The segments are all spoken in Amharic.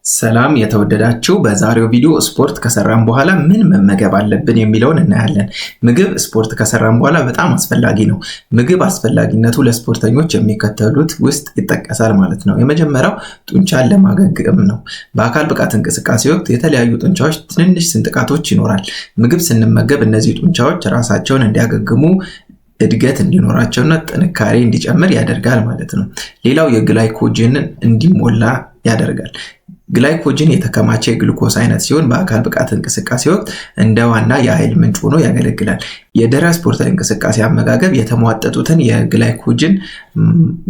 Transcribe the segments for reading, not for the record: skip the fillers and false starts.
ሰላም የተወደዳችሁ በዛሬው ቪዲዮ ስፖርት ከሰራን በኋላ ምን መመገብ አለብን የሚለውን እናያለን። ምግብ ስፖርት ከሰራን በኋላ በጣም አስፈላጊ ነው። ምግብ አስፈላጊነቱ ለስፖርተኞች የሚከተሉት ውስጥ ይጠቀሳል ማለት ነው። የመጀመሪያው ጡንቻን ለማገገም ነው። በአካል ብቃት እንቅስቃሴ ወቅት የተለያዩ ጡንቻዎች ትንንሽ ስንጥቃቶች ይኖራል። ምግብ ስንመገብ እነዚህ ጡንቻዎች ራሳቸውን እንዲያገግሙ እድገት እንዲኖራቸውና ጥንካሬ እንዲጨምር ያደርጋል ማለት ነው። ሌላው የግላይኮጅንን እንዲሞላ ያደርጋል። ግላይኮጅን የተከማቸ የግሉኮስ አይነት ሲሆን በአካል ብቃት እንቅስቃሴ ወቅት እንደ ዋና የኃይል ምንጭ ሆኖ ያገለግላል። የድህረ ስፖርታዊ እንቅስቃሴ አመጋገብ የተሟጠጡትን የግላይኮጅን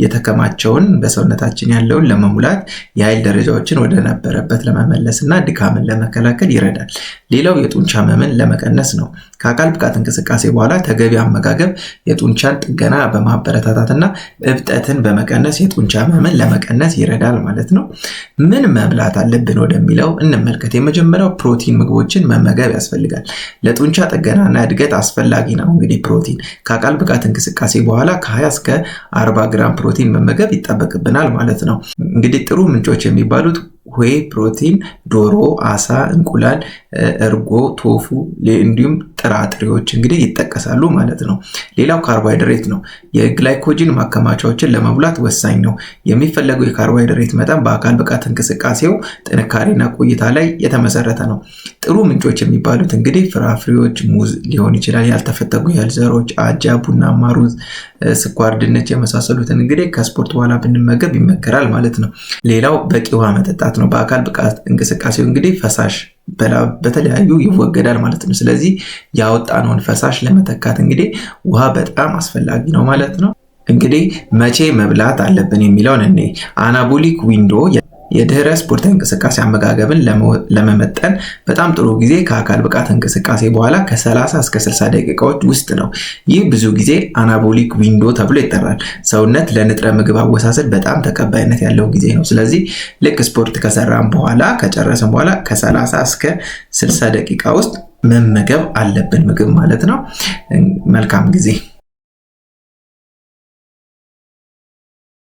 የተከማቸውን በሰውነታችን ያለውን ለመሙላት የኃይል ደረጃዎችን ወደ ነበረበት ለመመለስና ድካምን ለመከላከል ይረዳል። ሌላው የጡንቻ ህመምን ለመቀነስ ነው። ከአካል ብቃት እንቅስቃሴ በኋላ ተገቢ አመጋገብ የጡንቻን ጥገና በማበረታታትና እብጠትን በመቀነስ የጡንቻ ህመምን ለመቀነስ ይረዳል ማለት ነው። ምን መብላት አለብን ወደሚለው እንመልከት። የመጀመሪያው ፕሮቲን ምግቦችን መመገብ ያስፈልጋል። ለጡንቻ ጥገናና እድገት አስፈላጊ ነው። እንግዲህ ፕሮቲን ከአካል ብቃት እንቅስቃሴ በኋላ ከ20 እስከ 40 ግራም ፕሮቲን መመገብ ይጠበቅብናል ማለት ነው። እንግዲህ ጥሩ ምንጮች የሚባሉት ዌይ ፕሮቲን፣ ዶሮ፣ አሳ፣ እንቁላል፣ እርጎ፣ ቶፉ እንዲሁም ጥራጥሬዎች እንግዲህ ይጠቀሳሉ ማለት ነው። ሌላው ካርቦሃይድሬት ነው። የግላይኮጅን ማከማቻዎችን ለመሙላት ወሳኝ ነው። የሚፈለገው የካርቦሃይድሬት መጠን በአካል ብቃት እንቅስቃሴው ጥንካሬና ቆይታ ላይ የተመሰረተ ነው። ጥሩ ምንጮች የሚባሉት እንግዲህ ፍራፍሬዎች፣ ሙዝ ሊሆን ይችላል፣ ያልተፈተጉ የእህል ዘሮች፣ አጃ፣ ቡናማ ሩዝ፣ ስኳር ድንች የመሳሰሉትን እንግዲህ ከስፖርት በኋላ ብንመገብ ይመከራል ማለት ነው። ሌላው በቂ ውሃ መጠጣት ነው። በአካል ብቃት እንቅስቃሴው እንግዲህ ፈሳሽ በተለያዩ ይወገዳል ማለት ነው። ስለዚህ ያወጣነውን ፈሳሽ ለመተካት እንግዲህ ውሃ በጣም አስፈላጊ ነው ማለት ነው። እንግዲህ መቼ መብላት አለብን የሚለውን እኔ አናቦሊክ ዊንዶ የድህረ ስፖርታዊ እንቅስቃሴ አመጋገብን ለመመጠን በጣም ጥሩ ጊዜ ከአካል ብቃት እንቅስቃሴ በኋላ ከ30 እስከ 60 ደቂቃዎች ውስጥ ነው። ይህ ብዙ ጊዜ አናቦሊክ ዊንዶ ተብሎ ይጠራል። ሰውነት ለንጥረ ምግብ አወሳሰድ በጣም ተቀባይነት ያለው ጊዜ ነው። ስለዚህ ልክ ስፖርት ከሰራን በኋላ ከጨረስን በኋላ ከ30 እስከ 60 ደቂቃ ውስጥ መመገብ አለብን ምግብ ማለት ነው። መልካም ጊዜ